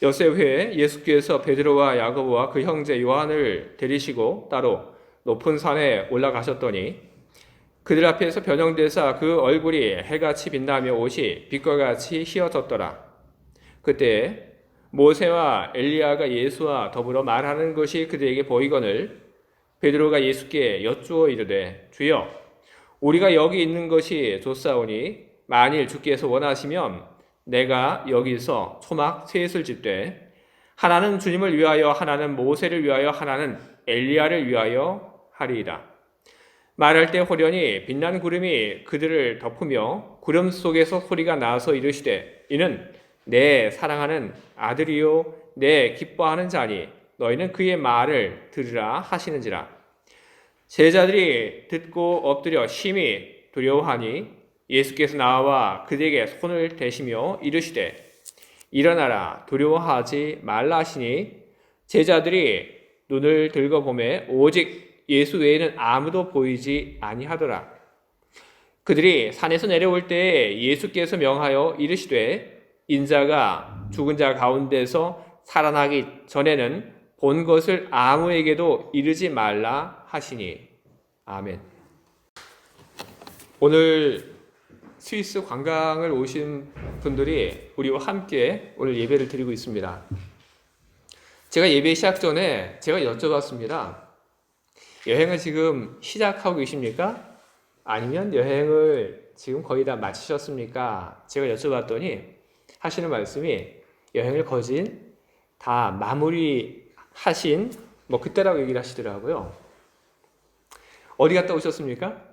엿새 후에 예수께서 베드로와 야고보와 그 형제 요한을 데리시고 따로 높은 산에 올라가셨더니 그들 앞에서 변형되사 그 얼굴이 해같이 빛나며 옷이 빛과 같이 휘어졌더라. 그때 모세와 엘리야가 예수와 더불어 말하는 것이 그들에게 보이거늘 베드로가 예수께 여쭈어 이르되 주여 우리가 여기 있는 것이 좋사오니 만일 주께서 원하시면 내가 여기서 초막 셋을 짓되 하나는 주님을 위하여 하나는 모세를 위하여 하나는 엘리야를 위하여 하리이다. 말할 때 호련히 빛난 구름이 그들을 덮으며 구름 속에서 소리가 나서 이르시되 이는 내 사랑하는 아들이요 내 기뻐하는 자니 너희는 그의 말을 들으라 하시는지라. 제자들이 듣고 엎드려 심히 두려워하니 예수께서 나와 그들에게 손을 대시며 이르시되 일어나라 두려워하지 말라 하시니 제자들이 눈을 들고 보매 오직 예수 외에는 아무도 보이지 아니하더라. 그들이 산에서 내려올 때에 예수께서 명하여 이르시되 인자가 죽은 자 가운데서 살아나기 전에는 본 것을 아무에게도 이르지 말라 하시니. 아멘. 오늘 스위스 관광을 오신 분들이 우리와 함께 오늘 예배를 드리고 있습니다. 제가 예배 시작 전에 제가 여쭤봤습니다. 여행을 지금 시작하고 계십니까? 아니면 여행을 지금 거의 다 마치셨습니까? 제가 여쭤봤더니 하시는 말씀이 여행을 거의 다 마무리하신 그때라고 얘기를 하시더라고요. 어디 갔다 오셨습니까?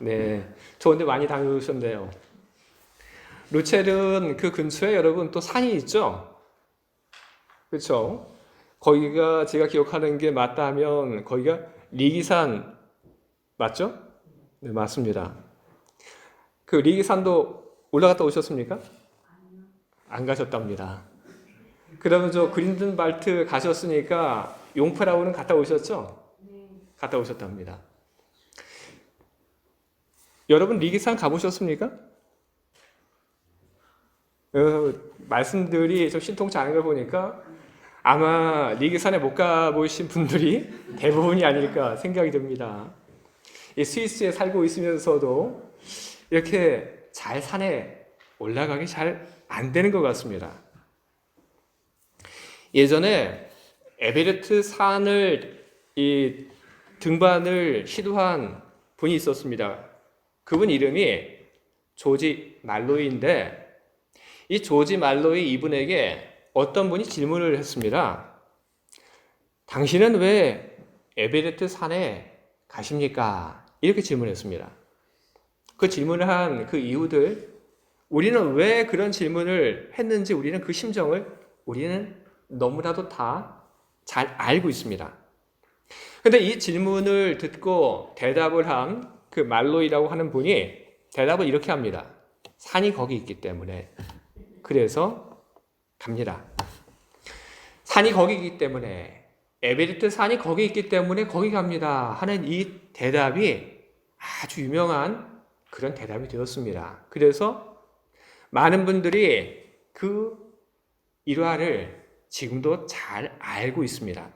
네, 좋은데 많이 다녀오셨네요. 루첼은 그 근처에 여러분 또 산이 있죠? 그렇죠? 거기가 제가 기억하는 게 맞다 하면 거기가 리기산 맞죠? 네, 맞습니다. 그 리기산도 올라갔다 오셨습니까? 안 가셨답니다. 그러면 저 그린든발트 가셨으니까 용프라우는 갔다 오셨죠? 갔다 오셨답니다. 여러분 리기산 가보셨습니까? 말씀들이 좀 신통치 않은 걸 보니까 아마 리기산에 못 가보신 분들이 대부분이 아닐까 생각이 듭니다. 이 스위스에 살고 있으면서도 이렇게 잘 산에 올라가기 잘 안 되는 것 같습니다. 예전에 에베레스트 산을 등반을 시도한 분이 있었습니다. 그분 이름이 조지 말로이인데 이 조지 말로이 이분에게 어떤 분이 질문을 했습니다. 당신은 왜 에베레스트 산에 가십니까? 이렇게 질문했습니다. 그 질문을 한 그 이유들 우리는 왜 그런 질문을 했는지 우리는 그 심정을 우리는 너무나도 다 잘 알고 있습니다. 그런데 이 질문을 듣고 대답을 한 그 말로이라고 하는 분이 대답을 이렇게 합니다. 산이 거기 있기 때문에 그래서 갑니다. 산이 거기 있기 때문에 에베레스트 산이 거기 있기 때문에 거기 갑니다 하는 이 대답이 아주 유명한 그런 대답이 되었습니다. 그래서 많은 분들이 그 일화를 지금도 잘 알고 있습니다.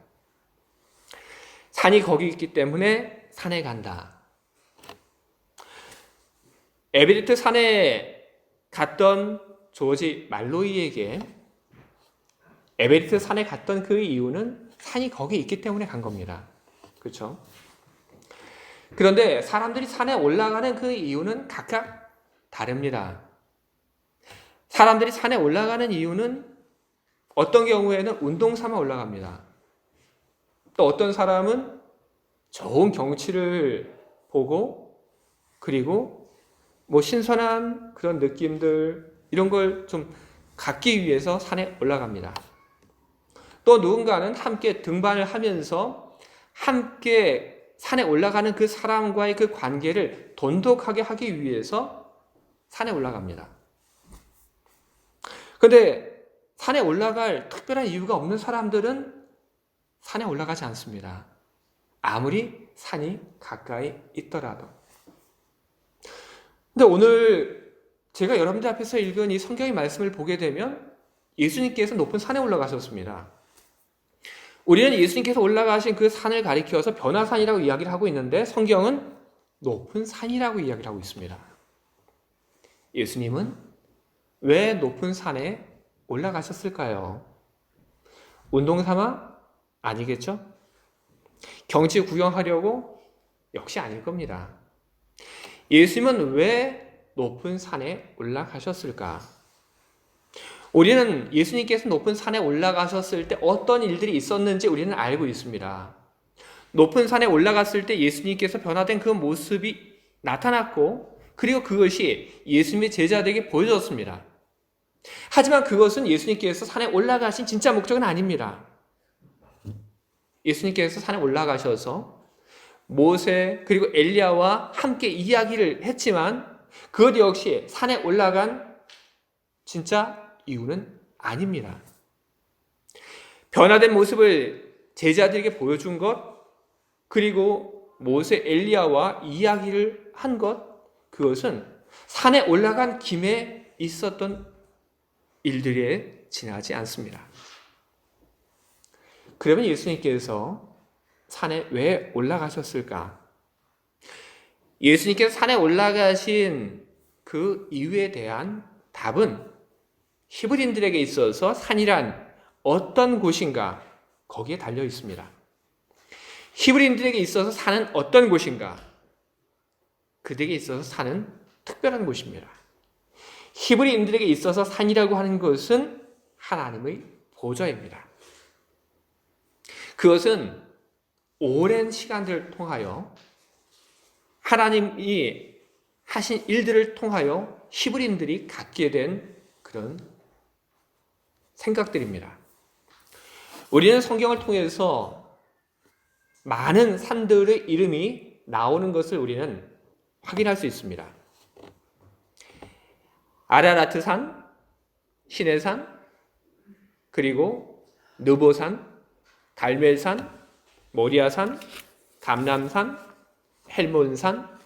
산이 거기 있기 때문에 산에 간다. 에베레스트 산에 갔던 조지 말로이에게 에베레스트 산에 갔던 그 이유는 산이 거기 있기 때문에 간 겁니다. 그렇죠? 그런데 사람들이 산에 올라가는 그 이유는 각각 다릅니다. 사람들이 산에 올라가는 이유는 어떤 경우에는 운동 삼아 올라갑니다. 또 어떤 사람은 좋은 경치를 보고 그리고 신선한 그런 느낌들 이런 걸 좀 갖기 위해서 산에 올라갑니다. 또 누군가는 함께 등반을 하면서 함께 산에 올라가는 그 사람과의 그 관계를 돈독하게 하기 위해서 산에 올라갑니다. 그런데 산에 올라갈 특별한 이유가 없는 사람들은 산에 올라가지 않습니다. 아무리 산이 가까이 있더라도. 근데 오늘 제가 여러분들 앞에서 읽은 이 성경의 말씀을 보게 되면 예수님께서 높은 산에 올라가셨습니다. 우리는 예수님께서 올라가신 그 산을 가리켜서 변화산이라고 이야기를 하고 있는데 성경은 높은 산이라고 이야기를 하고 있습니다. 예수님은 왜 높은 산에 올라가셨을까요? 운동 삼아? 아니겠죠? 경치 구경하려고? 역시 아닐 겁니다. 예수님은 왜 높은 산에 올라가셨을까? 우리는 예수님께서 높은 산에 올라가셨을 때 어떤 일들이 있었는지 우리는 알고 있습니다. 높은 산에 올라갔을 때 예수님께서 변화된 그 모습이 나타났고, 그리고 그것이 예수님의 제자들에게 보여졌습니다. 하지만 그것은 예수님께서 산에 올라가신 진짜 목적은 아닙니다. 예수님께서 산에 올라가셔서 모세 그리고 엘리야와 함께 이야기를 했지만 그것 역시 산에 올라간 진짜 이유는 아닙니다. 변화된 모습을 제자들에게 보여준 것, 그리고 모세 엘리야와 이야기를 한 것, 그것은 산에 올라간 김에 있었던 일들에 지나지 않습니다. 그러면 예수님께서 산에 왜 올라가셨을까? 예수님께서 산에 올라가신 그 이유에 대한 답은 히브리인들에게 있어서 산이란 어떤 곳인가 거기에 달려 있습니다. 히브리인들에게 있어서 산은 어떤 곳인가? 그들에게 있어서 산은 특별한 곳입니다. 히브리인들에게 있어서 산이라고 하는 것은 하나님의 보좌입니다. 그것은 오랜 시간들을 통하여 하나님이 하신 일들을 통하여 히브리인들이 갖게 된 그런 생각들입니다. 우리는 성경을 통해서 많은 산들의 이름이 나오는 것을 우리는 확인할 수 있습니다. 아라라트산, 시내산, 그리고 느보산, 갈멜산, 모리아산, 감람산, 헬몬산,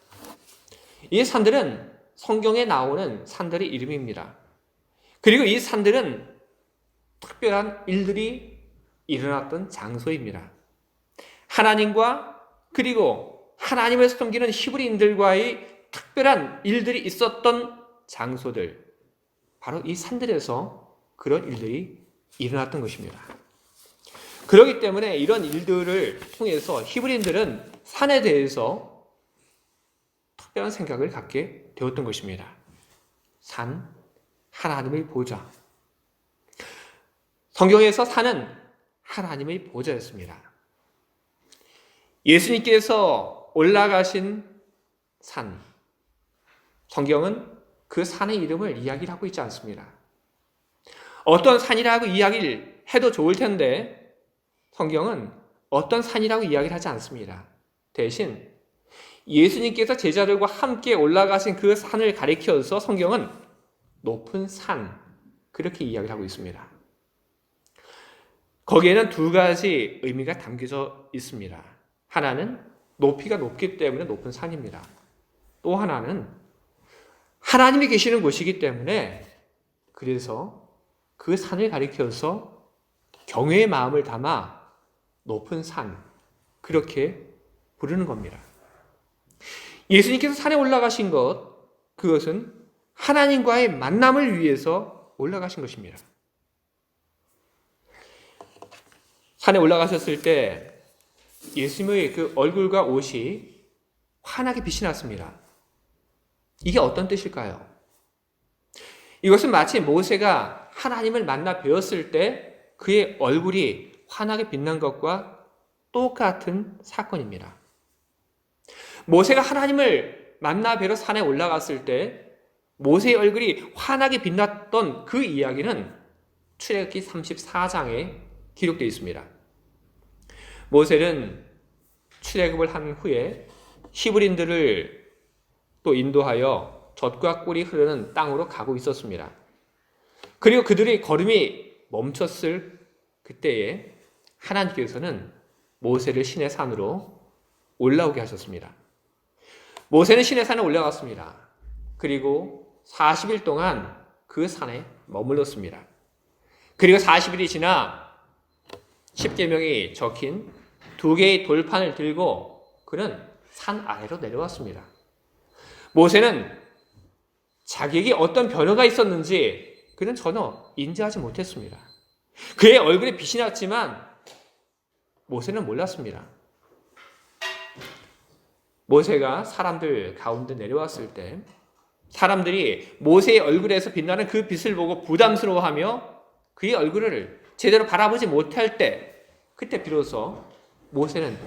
이 산들은 성경에 나오는 산들의 이름입니다. 그리고 이 산들은 특별한 일들이 일어났던 장소입니다. 하나님과 그리고 하나님을 섬기는 히브리인들과의 특별한 일들이 있었던 장소들, 바로 이 산들에서 그런 일들이 일어났던 것입니다. 그렇기 때문에 이런 일들을 통해서 히브리인들은 산에 대해서 특별한 생각을 갖게 되었던 것입니다. 산, 하나님의 보좌. 성경에서 산은 하나님의 보좌였습니다. 예수님께서 올라가신 산, 성경은 그 산의 이름을 이야기를 하고 있지 않습니다. 어떤 산이라고 이야기를 해도 좋을 텐데 성경은 어떤 산이라고 이야기를 하지 않습니다. 대신 예수님께서 제자들과 함께 올라가신 그 산을 가리켜서 성경은 높은 산, 그렇게 이야기를 하고 있습니다. 거기에는 두 가지 의미가 담겨져 있습니다. 하나는 높이가 높기 때문에 높은 산입니다. 또 하나는 하나님이 계시는 곳이기 때문에 그래서 그 산을 가리켜서 경외의 마음을 담아 높은 산, 그렇게 부르는 겁니다. 예수님께서 산에 올라가신 것, 그것은 하나님과의 만남을 위해서 올라가신 것입니다. 산에 올라가셨을 때 예수님의 그 얼굴과 옷이 환하게 빛이 났습니다. 이게 어떤 뜻일까요? 이것은 마치 모세가 하나님을 만나 뵈었을 때 그의 얼굴이 환하게 빛난 것과 똑같은 사건입니다. 모세가 하나님을 만나 뵈러 산에 올라갔을 때 모세의 얼굴이 환하게 빛났던 그 이야기는 출애굽기 34장에 기록되어 있습니다. 모세는 출애굽을 한 후에 히브리인들을 또 인도하여 젖과 꿀이 흐르는 땅으로 가고 있었습니다. 그리고 그들의 걸음이 멈췄을 그때에 하나님께서는 모세를 시내 산으로 올라오게 하셨습니다. 모세는 시내 산에 올라갔습니다. 그리고 40일 동안 그 산에 머물렀습니다. 그리고 40일이 지나 십계명이 적힌 2개의 돌판을 들고 그는 산 아래로 내려왔습니다. 모세는 자기에게 어떤 변화가 있었는지 그는 전혀 인지하지 못했습니다. 그의 얼굴에 빛이 났지만 모세는 몰랐습니다. 모세가 사람들 가운데 내려왔을 때 사람들이 모세의 얼굴에서 빛나는 그 빛을 보고 부담스러워하며 그의 얼굴을 제대로 바라보지 못할 때 그때 비로소 모세는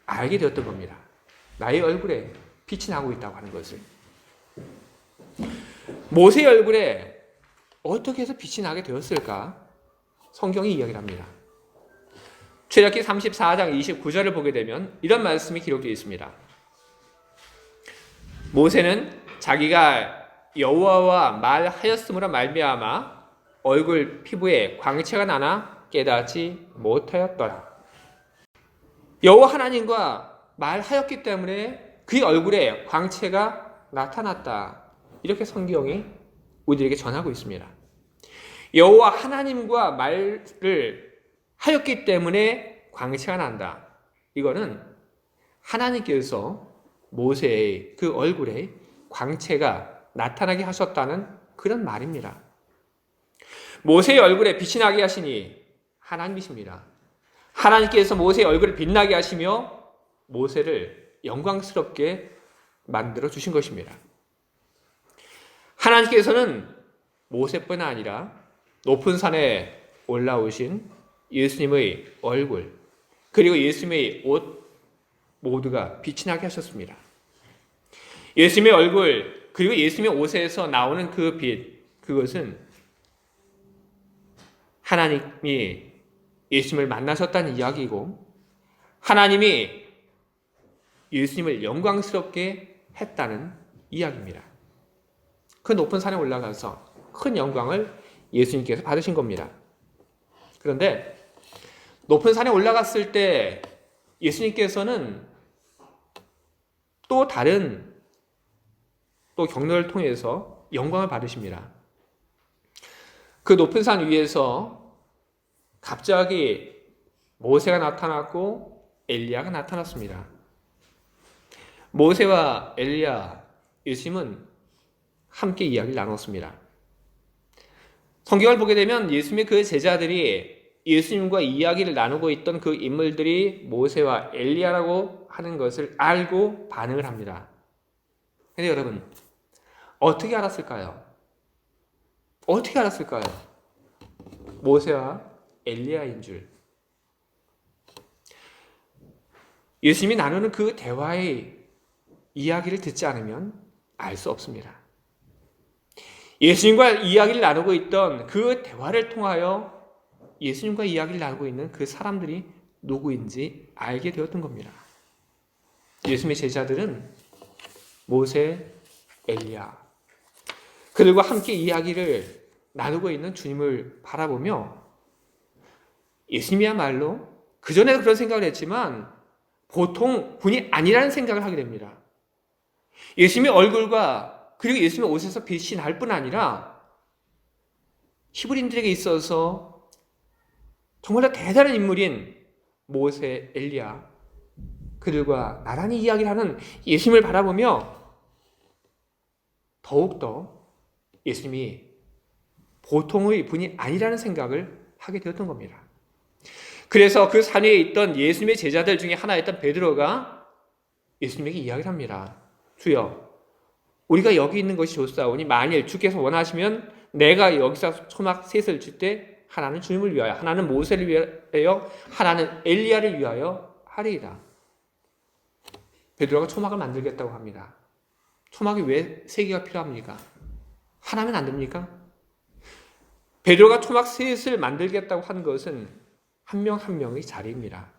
알게 되었던 겁니다. 나의 얼굴에 빛이 나고 있다고 하는 것을. 모세의 얼굴에 어떻게 해서 빛이 나게 되었을까? 성경이 이야기를 합니다. 출애굽기 34장 29절을 보게 되면 이런 말씀이 기록되어 있습니다. 모세는 자기가 여호와와 말하였음으로 말미암아 얼굴 피부에 광채가 나나 깨닫지 못하였더라. 여호와 하나님과 말하였기 때문에 그의 얼굴에 광채가 나타났다. 이렇게 성경이 우리에게 전하고 있습니다. 여호와 하나님과 말을 하였기 때문에 광채가 난다. 이거는 하나님께서 모세의 그 얼굴에 광채가 나타나게 하셨다는 그런 말입니다. 모세의 얼굴에 빛이 나게 하시니 하나님이십니다. 하나님께서 모세의 얼굴을 빛나게 하시며 모세를 영광스럽게 만들어 주신 것입니다. 하나님께서는 모세뿐 아니라 높은 산에 올라오신 예수님의 얼굴 그리고 예수님의 옷 모두가 빛이 나게 하셨습니다. 예수님의 얼굴 그리고 예수님의 옷에서 나오는 그 빛, 그것은 하나님이 예수님을 만나셨다는 이야기이고 하나님이 예수님을 영광스럽게 했다는 이야기입니다. 그 높은 산에 올라가서 큰 영광을 예수님께서 받으신 겁니다. 그런데 높은 산에 올라갔을 때 예수님께서는 또 다른 경로를 통해서 영광을 받으십니다. 그 높은 산 위에서 갑자기 모세가 나타났고 엘리야가 나타났습니다. 모세와 엘리야, 예수님은 함께 이야기를 나눴습니다. 성경을 보게 되면 예수님의 그 제자들이 예수님과 이야기를 나누고 있던 그 인물들이 모세와 엘리야라고 하는 것을 알고 반응을 합니다. 근데 여러분, 어떻게 알았을까요? 어떻게 알았을까요? 모세와 엘리야인 줄. 예수님이 나누는 그 대화의 이야기를 듣지 않으면 알 수 없습니다. 예수님과 이야기를 나누고 있던 그 대화를 통하여 예수님과 이야기를 나누고 있는 그 사람들이 누구인지 알게 되었던 겁니다. 예수님의 제자들은 모세, 엘리야, 그들과 함께 이야기를 나누고 있는 주님을 바라보며 예수님이야말로 그전에도 그런 생각을 했지만 보통 분이 아니라는 생각을 하게 됩니다. 예수님의 얼굴과 그리고 예수님의 옷에서 빛이 날 뿐 아니라 히브리인들에게 있어서 정말로 대단한 인물인 모세, 엘리야, 그들과 나란히 이야기를 하는 예수님을 바라보며 더욱더 예수님이 보통의 분이 아니라는 생각을 하게 되었던 겁니다. 그래서 그 산 위에 있던 예수님의 제자들 중에 하나였던 베드로가 예수님에게 이야기를 합니다. 주여, 우리가 여기 있는 것이 좋사오니 만일 주께서 원하시면 내가 여기서 초막 셋을 줄 때 하나는 주님을 위하여, 하나는 모세를 위하여, 하나는 엘리야를 위하여 하리이다. 베드로가 초막을 만들겠다고 합니다. 초막이 왜 3개가 필요합니까? 하나면 안 됩니까? 베드로가 초막 셋을 만들겠다고 한 것은 한 명 한 명의 자리입니다.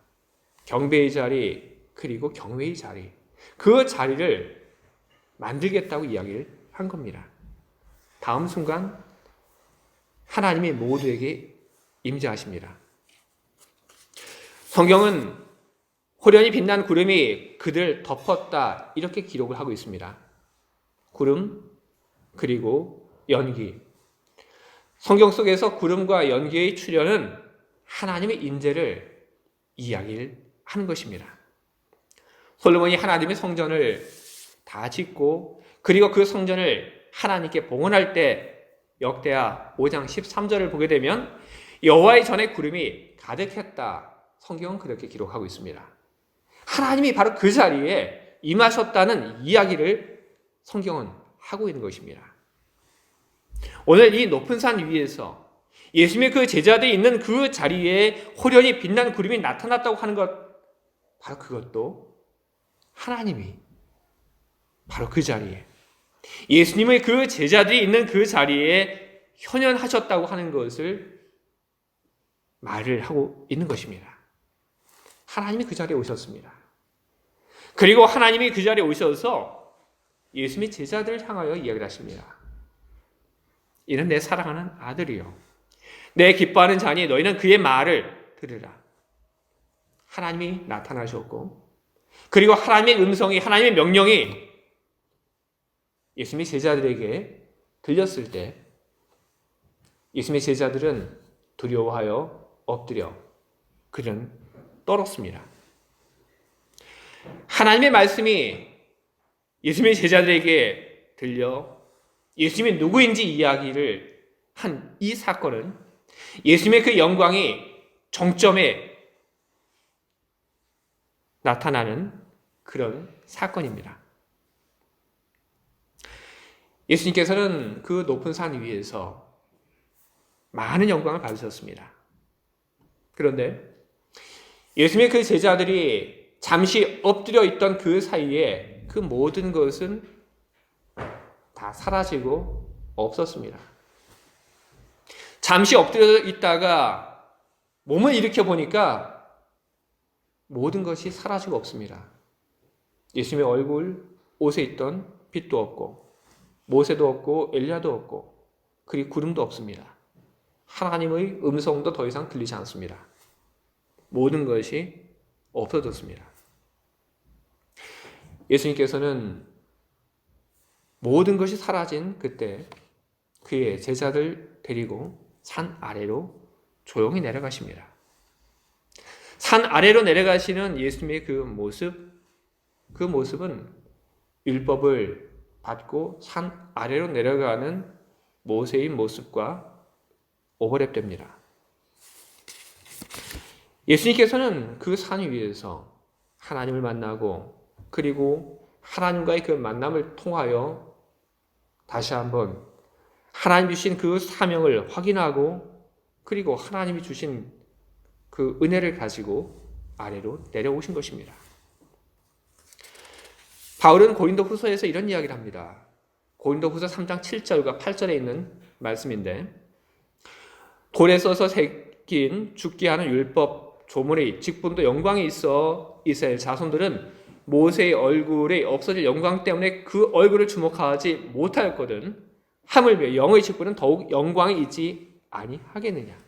경배의 자리, 그리고 경외의 자리. 그 자리를 만들겠다고 이야기를 한 겁니다. 다음 순간 하나님이 모두에게 임재하십니다. 성경은 호련히 빛난 구름이 그들 덮었다 이렇게 기록을 하고 있습니다. 구름 그리고 연기. 성경 속에서 구름과 연기의 출현은 하나님의 인재를 이야기를 하는 것입니다. 솔로몬이 하나님의 성전을 다 짓고 그리고 그 성전을 하나님께 봉헌할 때 역대하 5장 13절을 보게 되면 여호와의 전에 구름이 가득했다. 성경은 그렇게 기록하고 있습니다. 하나님이 바로 그 자리에 임하셨다는 이야기를 성경은 하고 있는 것입니다. 오늘 이 높은 산 위에서 예수님의 그 제자들이 있는 그 자리에 호련히 빛난 구름이 나타났다고 하는 것, 바로 그것도 하나님이 바로 그 자리에, 예수님의 그 제자들이 있는 그 자리에 현현하셨다고 하는 것을 말을 하고 있는 것입니다. 하나님이 그 자리에 오셨습니다. 그리고 하나님이 그 자리에 오셔서 예수님의 제자들을 향하여 이야기를 하십니다. 이는 내 사랑하는 아들이요, 내 기뻐하는 자니 너희는 그의 말을 들으라. 하나님이 나타나셨고, 그리고 하나님의 음성이, 하나님의 명령이 예수님의 제자들에게 들렸을 때 예수님의 제자들은 두려워하여 엎드려 그는 떨었습니다. 하나님의 말씀이 예수님의 제자들에게 들려 예수님이 누구인지 이야기를 한 이 사건은 예수님의 그 영광이 정점에 나타나는 그런 사건입니다. 예수님께서는 그 높은 산 위에서 많은 영광을 받으셨습니다. 그런데 예수님의 그 제자들이 잠시 엎드려 있던 그 사이에 그 모든 것은 다 사라지고 없었습니다. 잠시 엎드려 있다가 몸을 일으켜 보니까 모든 것이 사라지고 없습니다. 예수님의 얼굴, 옷에 있던 빛도 없고 모세도 없고 엘리야도 없고 그리고 구름도 없습니다. 하나님의 음성도 더 이상 들리지 않습니다. 모든 것이 없어졌습니다. 예수님께서는 모든 것이 사라진 그때 그의 제자들 데리고 산 아래로 조용히 내려가십니다. 산 아래로 내려가시는 예수님의 그 모습은 율법을 받고 산 아래로 내려가는 모세의 모습과 오버랩됩니다. 예수님께서는 그 산 위에서 하나님을 만나고 그리고 하나님과의 그 만남을 통하여 다시 한번 하나님 주신 그 사명을 확인하고 그리고 하나님이 주신 그 은혜를 가지고 아래로 내려오신 것입니다. 바울은 고린도후서에서 이런 이야기를 합니다. 고린도후서 3장 7절과 8절에 있는 말씀인데, 돌에 써서 새긴 죽게 하는 율법 조문의 직분도 영광이 있어 이스라엘 자손들은 모세의 얼굴에 없어질 영광 때문에 그 얼굴을 주목하지 못하였거든 하물며 영의 직분은 더욱 영광이 있지 아니하겠느냐.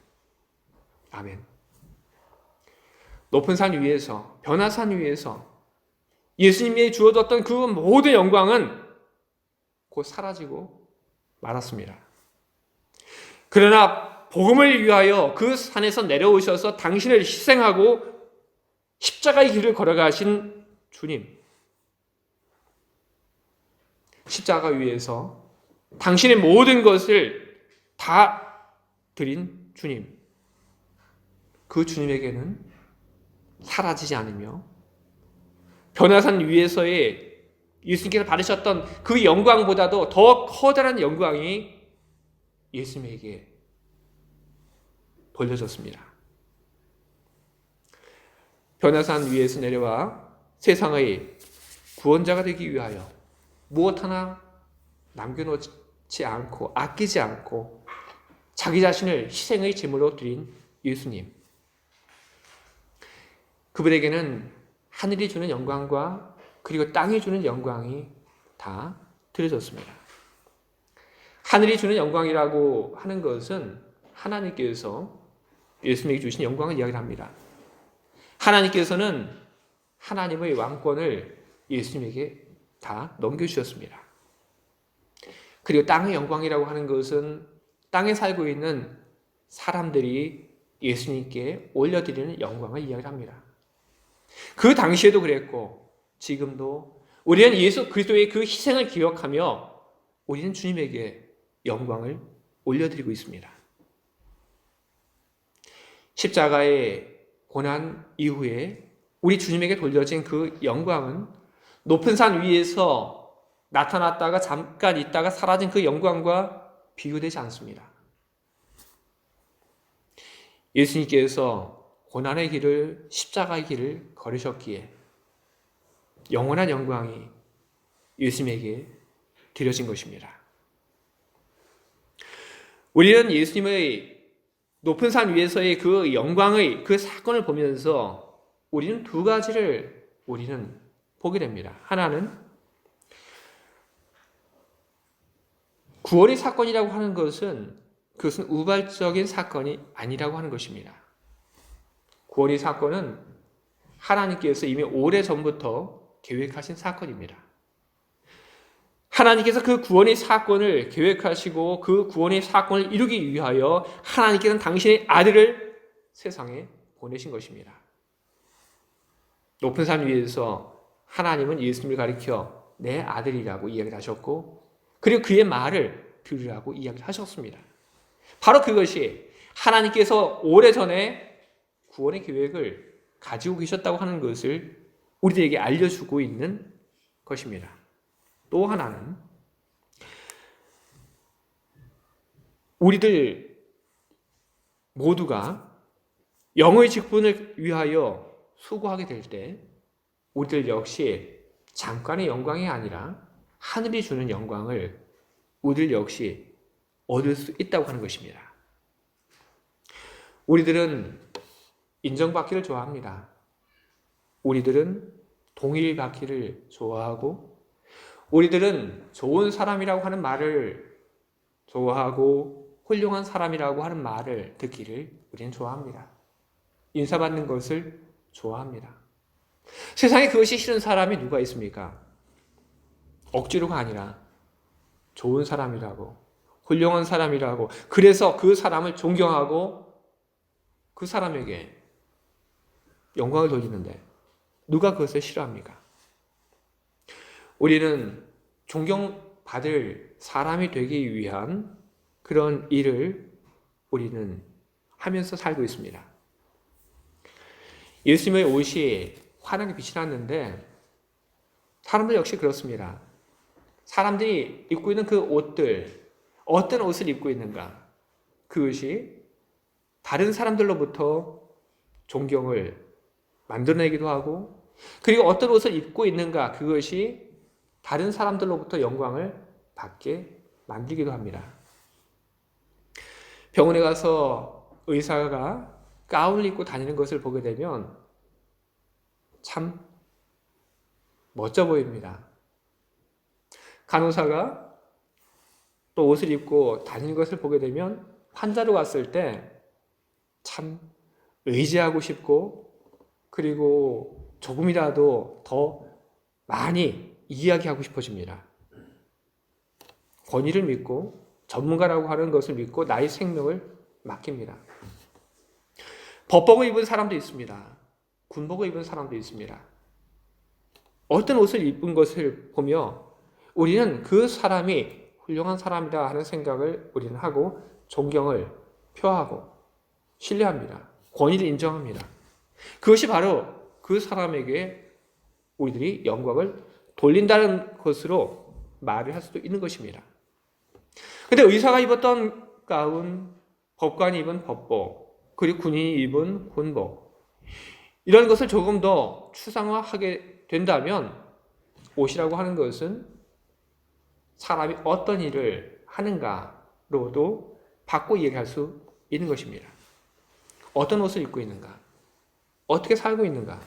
아멘. 높은 산 위에서, 변화산 위에서 예수님이 주어졌던 그 모든 영광은 곧 사라지고 말았습니다. 그러나 복음을 위하여 그 산에서 내려오셔서 당신을 희생하고 십자가의 길을 걸어가신 주님, 십자가 위에서 당신의 모든 것을 다 드린 주님, 그 주님에게는 사라지지 않으며 변화산 위에서의 예수님께서 받으셨던 그 영광보다도 더 커다란 영광이 예수님에게 돌려졌습니다. 변화산 위에서 내려와 세상의 구원자가 되기 위하여 무엇 하나 남겨놓지 않고 아끼지 않고 자기 자신을 희생의 제물로 드린 예수님, 그분에게는 하늘이 주는 영광과 그리고 땅이 주는 영광이 다 드려졌습니다. 하늘이 주는 영광이라고 하는 것은 하나님께서 예수님에게 주신 영광을 이야기를 합니다. 하나님께서는 하나님의 왕권을 예수님에게 다 넘겨주셨습니다. 그리고 땅의 영광이라고 하는 것은 땅에 살고 있는 사람들이 예수님께 올려드리는 영광을 이야기합니다. 그 당시에도 그랬고 지금도 우리는 예수 그리스도의 그 희생을 기억하며 우리는 주님에게 영광을 올려드리고 있습니다. 십자가의 고난 이후에 우리 주님에게 돌려진 그 영광은 높은 산 위에서 나타났다가 잠깐 있다가 사라진 그 영광과 비교되지 않습니다. 예수님께서 고난의 길을, 십자가의 길을 걸으셨기에 영원한 영광이 예수님에게 드려진 것입니다. 우리는 예수님의 높은 산 위에서의 그 영광의 그 사건을 보면서 우리는 두 가지를 우리는 보게 됩니다. 하나는 구원의 사건이라고 하는 것은 그것은 우발적인 사건이 아니라고 하는 것입니다. 구원의 사건은 하나님께서 이미 오래전부터 계획하신 사건입니다. 하나님께서 그 구원의 사건을 계획하시고 그 구원의 사건을 이루기 위하여 하나님께서는 당신의 아들을 세상에 보내신 것입니다. 높은 산 위에서 하나님은 예수님을 가리켜 내 아들이라고 이야기를 하셨고 그리고 그의 말을 들으라고 이야기를 하셨습니다. 바로 그것이 하나님께서 오래전에 구원의 계획을 가지고 계셨다고 하는 것을 우리들에게 알려주고 있는 것입니다. 또 하나는 우리들 모두가 영의 직분을 위하여 수고하게 될 때 우리들 역시 잠깐의 영광이 아니라 하늘이 주는 영광을 우리들 역시 얻을 수 있다고 하는 것입니다. 우리들은 인정받기를 좋아합니다. 우리들은 동일받기를 좋아하고 우리들은 좋은 사람이라고 하는 말을 좋아하고 훌륭한 사람이라고 하는 말을 듣기를 우리는 좋아합니다. 인사받는 것을 좋아합니다. 세상에 그것이 싫은 사람이 누가 있습니까? 억지로가 아니라 좋은 사람이라고 훌륭한 사람이라고 그래서 그 사람을 존경하고 그 사람에게 영광을 돌리는데 누가 그것을 싫어합니까? 우리는 존경받을 사람이 되기 위한 그런 일을 우리는 하면서 살고 있습니다. 예수님의 옷이 환하게 빛이 났는데 사람들 역시 그렇습니다. 사람들이 입고 있는 그 옷들, 어떤 옷을 입고 있는가? 그것이 다른 사람들로부터 존경을 만들어내기도 하고 그리고 어떤 옷을 입고 있는가? 그것이 다른 사람들로부터 영광을 받게 만들기도 합니다. 병원에 가서 의사가 가운을 입고 다니는 것을 보게 되면 참 멋져 보입니다. 간호사가 또 옷을 입고 다니는 것을 보게 되면 환자로 갔을 때 참 의지하고 싶고 그리고 조금이라도 더 많이 이야기하고 싶어집니다. 권위를 믿고 전문가라고 하는 것을 믿고 나의 생명을 맡깁니다. 법복을 입은 사람도 있습니다. 군복을 입은 사람도 있습니다. 어떤 옷을 입은 것을 보며 우리는 그 사람이 훌륭한 사람이다 하는 생각을 우리는 하고 존경을 표하고 신뢰합니다. 권위를 인정합니다. 그것이 바로 그 사람에게 우리들이 영광을 돌린다는 것으로 말을 할 수도 있는 것입니다. 근데 의사가 입었던 가운, 법관이 입은 법복, 그리고 군인이 입은 군복, 이런 것을 조금 더 추상화하게 된다면 옷이라고 하는 것은 사람이 어떤 일을 하는가로도 바꿔 얘기할 수 있는 것입니다. 어떤 옷을 입고 있는가? 어떻게 살고 있는가?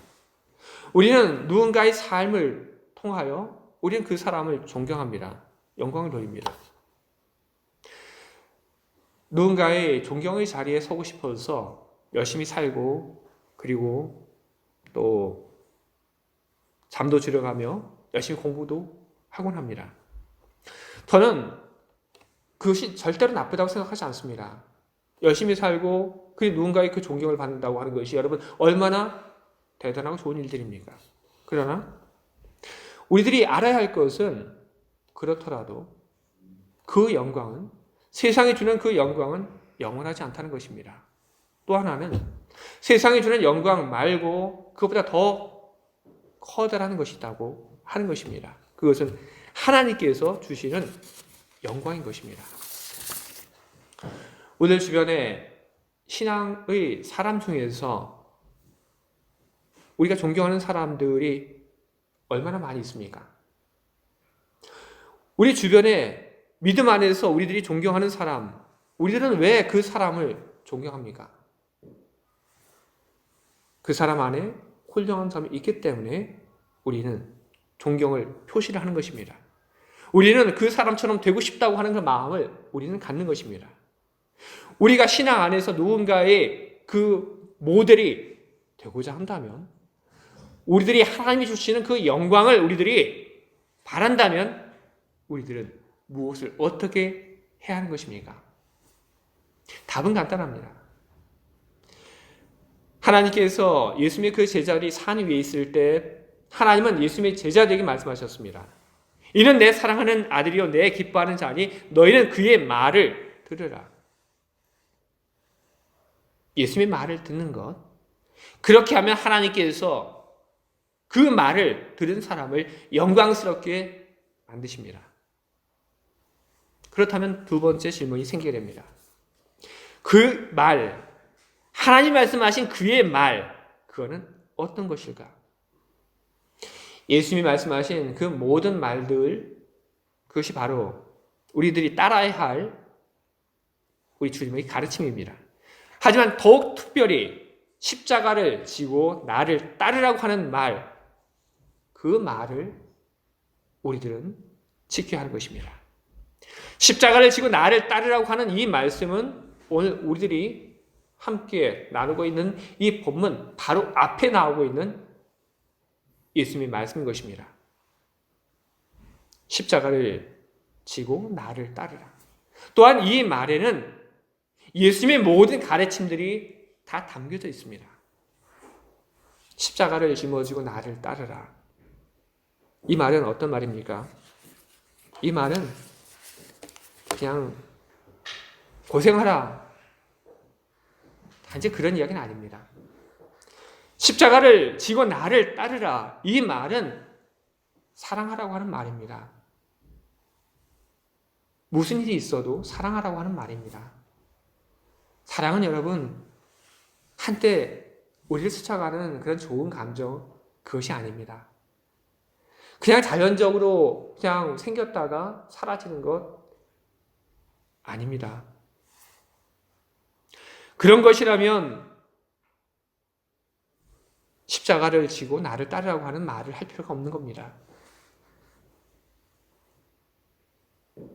우리는 누군가의 삶을 통하여 우리는 그 사람을 존경합니다. 영광을 돌립니다. 누군가의 존경의 자리에 서고 싶어서 열심히 살고 그리고 또 잠도 줄여가며 열심히 공부도 하곤 합니다. 저는 그것이 절대로 나쁘다고 생각하지 않습니다. 열심히 살고 그 누군가의 그 존경을 받는다고 하는 것이 여러분 얼마나 대단하고 좋은 일들입니까? 그러나 우리들이 알아야 할 것은 그렇더라도 그 영광은 세상이 주는 그 영광은 영원하지 않다는 것입니다. 또 하나는 세상이 주는 영광 말고 그것보다 더 커다란 것이 있다고 하는 것입니다. 그것은 하나님께서 주시는 영광인 것입니다. 오늘 주변에 신앙의 사람 중에서 우리가 존경하는 사람들이 얼마나 많이 있습니까? 우리 주변에 믿음 안에서 우리들이 존경하는 사람, 우리들은 왜 그 사람을 존경합니까? 그 사람 안에 훌륭한 점이 있기 때문에 우리는 존경을 표시를 하는 것입니다. 우리는 그 사람처럼 되고 싶다고 하는 그 마음을 우리는 갖는 것입니다. 우리가 신앙 안에서 누군가의 그 모델이 되고자 한다면, 우리들이 하나님이 주시는 그 영광을 우리들이 바란다면 우리들은 무엇을 어떻게 해야 하는 것입니까? 답은 간단합니다. 하나님께서 예수님의 그 제자들이 산 위에 있을 때 하나님은 예수님의 제자들에게 말씀하셨습니다. 이는 내 사랑하는 아들이요 내 기뻐하는 자니 너희는 그의 말을 들으라. 예수님의 말을 듣는 것, 그렇게 하면 하나님께서 그 말을 들은 사람을 영광스럽게 만드십니다. 그렇다면 두 번째 질문이 생기게 됩니다. 그 말, 하나님 말씀하신 그의 말, 그거는 어떤 것일까? 예수님이 말씀하신 그 모든 말들, 그것이 바로 우리들이 따라야 할 우리 주님의 가르침입니다. 하지만 더욱 특별히 십자가를 지고 나를 따르라고 하는 말, 그 말을 우리들은 지켜야 하는 것입니다. 십자가를 지고 나를 따르라고 하는 이 말씀은 오늘 우리들이 함께 나누고 있는 이 본문 바로 앞에 나오고 있는 예수님의 말씀인 것입니다. 십자가를 지고 나를 따르라. 또한 이 말에는 예수님의 모든 가르침들이 다 담겨져 있습니다. 십자가를 짊어지고 나를 따르라. 이 말은 어떤 말입니까? 이 말은 그냥 고생하라, 단지 그런 이야기는 아닙니다. 십자가를 지고 나를 따르라. 이 말은 사랑하라고 하는 말입니다. 무슨 일이 있어도 사랑하라고 하는 말입니다. 사랑은 여러분 한때 우리를 스쳐가는 그런 좋은 감정, 그것이 아닙니다. 그냥 자연적으로 그냥 생겼다가 사라지는 것 아닙니다. 그런 것이라면 십자가를 지고 나를 따르라고 하는 말을 할 필요가 없는 겁니다.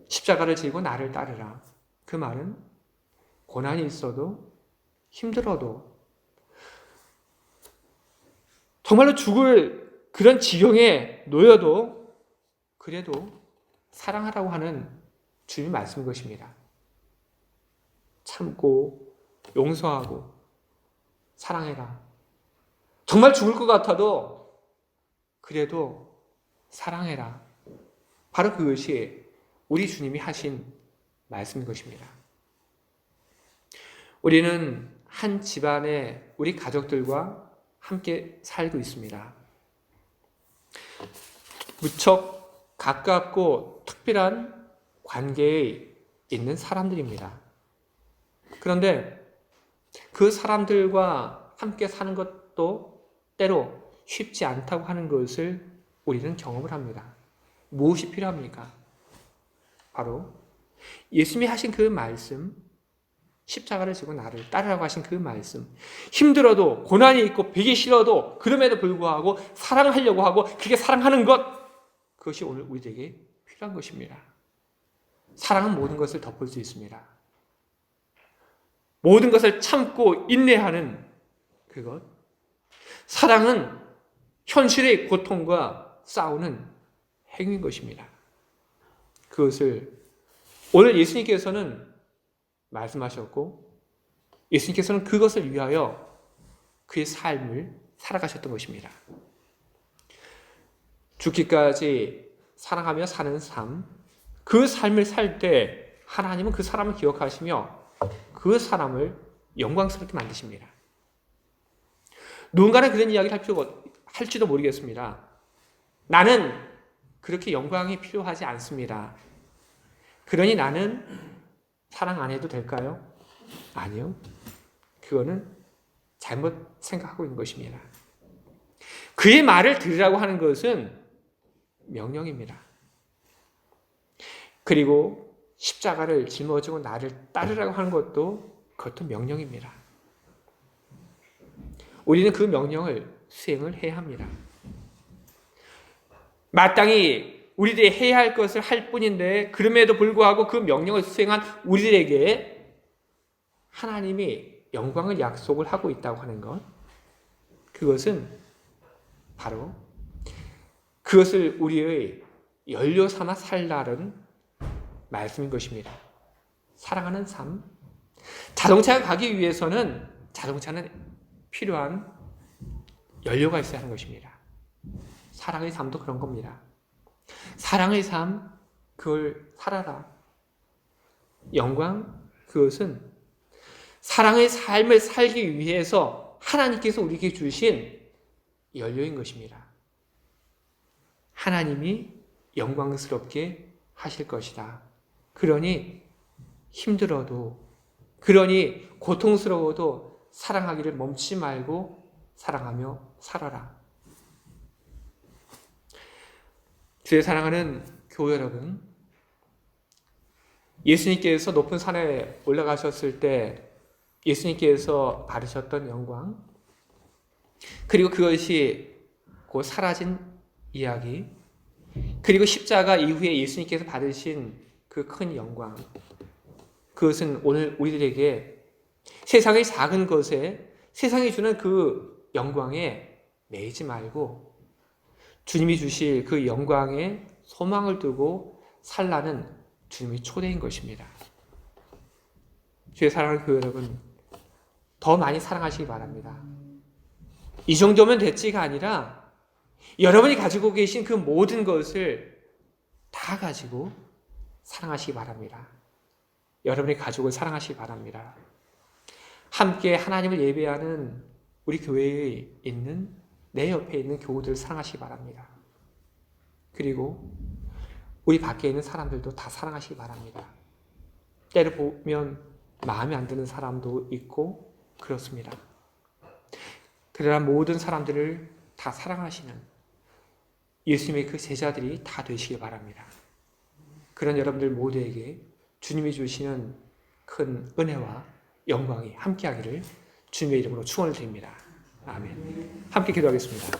십자가를 지고 나를 따르라. 그 말은 고난이 있어도 힘들어도 정말로 죽을 그런 지경에 놓여도 그래도 사랑하라고 하는 주님의 말씀인 것입니다. 참고 용서하고 사랑해라. 정말 죽을 것 같아도 그래도 사랑해라. 바로 그것이 우리 주님이 하신 말씀인 것입니다. 우리는 한 집안에 우리 가족들과 함께 살고 있습니다. 무척 가깝고 특별한 관계에 있는 사람들입니다. 그런데 그 사람들과 함께 사는 것도 때로 쉽지 않다고 하는 것을 우리는 경험을 합니다. 무엇이 필요합니까? 바로 예수님이 하신 그 말씀, 십자가를 지고 나를 따르라고 하신 그 말씀, 힘들어도 고난이 있고 배기 싫어도 그럼에도 불구하고 사랑하려고 하고 그렇게 사랑하는 것, 그것이 오늘 우리에게 필요한 것입니다. 사랑은 모든 것을 덮을 수 있습니다. 모든 것을 참고 인내하는 그것, 사랑은 현실의 고통과 싸우는 행위인 것입니다. 그것을 오늘 예수님께서는 말씀하셨고 예수님께서는 그것을 위하여 그의 삶을 살아가셨던 것입니다. 죽기까지 사랑하며 사는 삶, 그 삶을 살 때 하나님은 그 사람을 기억하시며 그 사람을 영광스럽게 만드십니다. 누군가는 그런 이야기를 할지도 모르겠습니다. 나는 그렇게 영광이 필요하지 않습니다. 그러니 나는 사랑 안 해도 될까요? 아니요. 그거는 잘못 생각하고 있는 것입니다. 그의 말을 들으라고 하는 것은 명령입니다. 그리고 십자가를 짊어지고 나를 따르라고 하는 그것도 명령입니다. 우리는 그 명령을 수행을 해야 합니다. 마땅히 우리들이 해야 할 것을 할 뿐인데 그럼에도 불구하고 그 명령을 수행한 우리들에게 하나님이 영광을 약속을 하고 있다고 하는 것, 그것은 바로 그것을 우리의 연료 삼아 살라는 말씀인 것입니다. 사랑하는 삶. 자동차가 가기 위해서는 자동차는 필요한 연료가 있어야 하는 것입니다. 사랑의 삶도 그런 겁니다. 사랑의 삶, 그걸 살아라. 영광, 그것은 사랑의 삶을 살기 위해서 하나님께서 우리에게 주신 연료인 것입니다. 하나님이 영광스럽게 하실 것이다. 그러니 힘들어도, 그러니 고통스러워도 사랑하기를 멈추지 말고 사랑하며 살아라. 주의 사랑하는 교회 여러분, 예수님께서 높은 산에 올라가셨을 때 예수님께서 받으셨던 영광, 그리고 그것이 곧 사라진 이야기, 그리고 십자가 이후에 예수님께서 받으신 그 큰 영광, 그것은 오늘 우리들에게 세상의 작은 것에, 세상이 주는 그 영광에 매이지 말고 주님이 주실 그 영광에 소망을 두고 살라는 주님의 초대인 것입니다. 주의 사랑하는 교회 여러분, 더 많이 사랑하시기 바랍니다. 이 정도면 됐지가 아니라 여러분이 가지고 계신 그 모든 것을 다 가지고 사랑하시기 바랍니다. 여러분의 가족을 사랑하시기 바랍니다. 함께 하나님을 예배하는 우리 교회에 있는 내 옆에 있는 교우들을 사랑하시기 바랍니다. 그리고 우리 밖에 있는 사람들도 다 사랑하시기 바랍니다. 때로 보면 마음에 안 드는 사람도 있고 그렇습니다. 그러나 모든 사람들을 다 사랑하시는 예수님의 그 제자들이 다 되시기 바랍니다. 그런 여러분들 모두에게 주님이 주시는 큰 은혜와 영광이 함께하기를 주님의 이름으로 축원을 드립니다. 아멘. 함께 기도하겠습니다.